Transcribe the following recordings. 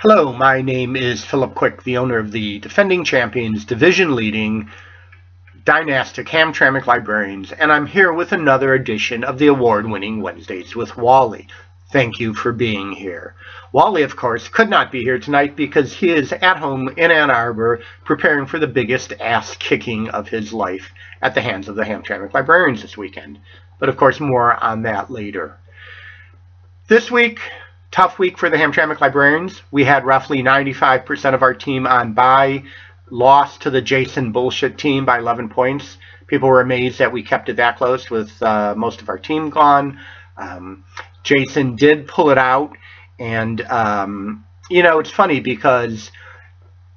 Hello, my name is Philip Quick, the owner of the defending champions, division-leading, dynastic Hamtramck Librarians, and I'm here with another edition of the award-winning Wednesdays with Wally. Thank you for being here. Wally, of course, could not be here tonight because he is at home in Ann Arbor preparing for the biggest ass-kicking of his life at the hands of the Hamtramck Librarians this weekend. But, of course, more on that later. This week, tough week for the Hamtramck Librarians. We had roughly 95% of our team on bye, lost to the Jason Bullshit team by 11 points. People were amazed that we kept it that close with most of our team gone. Jason did pull it out, and it's funny because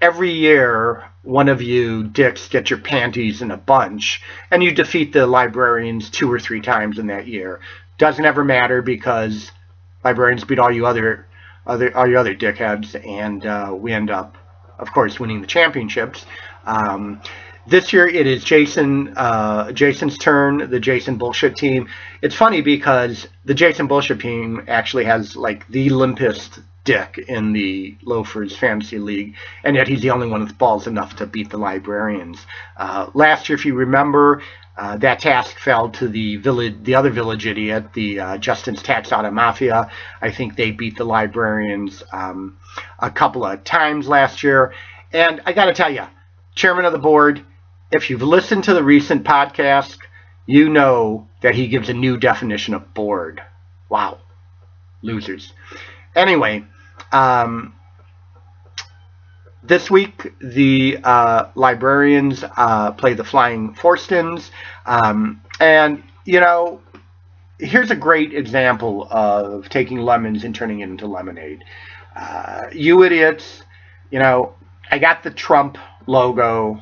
every year one of you dicks get your panties in a bunch, and you defeat the Librarians 2 or 3 times in that year. Doesn't ever matter because Librarians beat all you other dickheads, and we end up, of course, winning the championships. This year it is Jason's turn, the Jason Bullshit team. It's funny because the Jason Bullshit team actually has like the limpest dick in the Loafers Fantasy League, and yet he's the only one with balls enough to beat the Librarians. Last year, if you remember, that task fell to the other village idiot, the Justin's Tax Auto Mafia. I think they beat the Librarians a couple of times last year. And I got to tell you, chairman of the board, if you've listened to the recent podcast, you know that he gives a new definition of bored. Wow. Losers. Anyway, this week, the Librarians play the Flying Forstons. And, here's a great example of taking lemons and turning it into lemonade. You idiots, I got the Trump logo.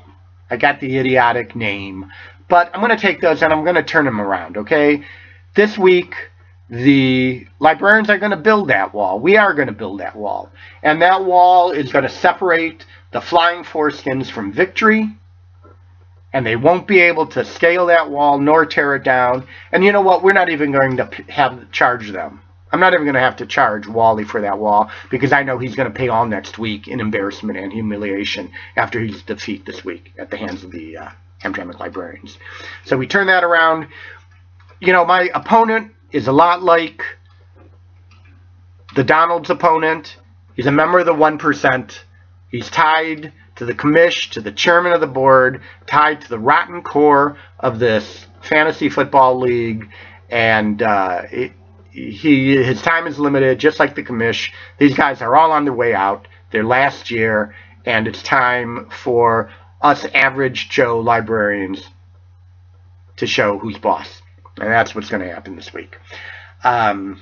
I got the idiotic name. But I'm going to take those and I'm going to turn them around, okay? This week, the Librarians are going to build that wall. We are going to build that wall. And that wall is going to separate the Flying Foreskins from victory. And they won't be able to scale that wall nor tear it down. And you know what? We're not even going to charge them. I'm not even going to have to charge Wally for that wall because I know he's going to pay all next week in embarrassment and humiliation after his defeat this week at the hands of the Hamtramck Librarians. So we turn that around. My opponent is a lot like the Donald's opponent. He's a member of the 1%. He's tied to the commish, to the chairman of the board, tied to the rotten core of this fantasy football league, and his time is limited, just like the commish. These guys are all on their way out. They're last year, and it's time for us average Joe librarians to show who's boss. And that's what's going to happen this week. Finally,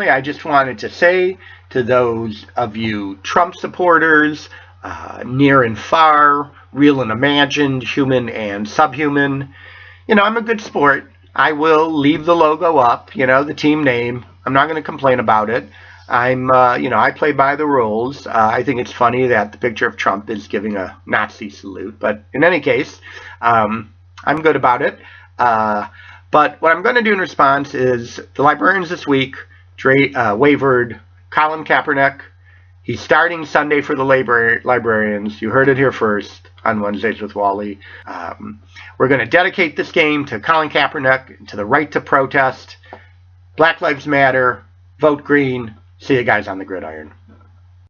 I just wanted to say to those of you Trump supporters, near and far, real and imagined, human and subhuman, I'm a good sport. I will leave the logo up, the team name. I'm not going to complain about it. I play by the rules. I think it's funny that the picture of Trump is giving a Nazi salute. But in any case, I'm good about it. But what I'm going to do in response is the Librarians this week wavered Colin Kaepernick. He's starting Sunday for the Librarians. You heard it here first on Wednesdays with Wally. We're going to dedicate this game to Colin Kaepernick, to the right to protest. Black Lives Matter. Vote green. See you guys on the gridiron.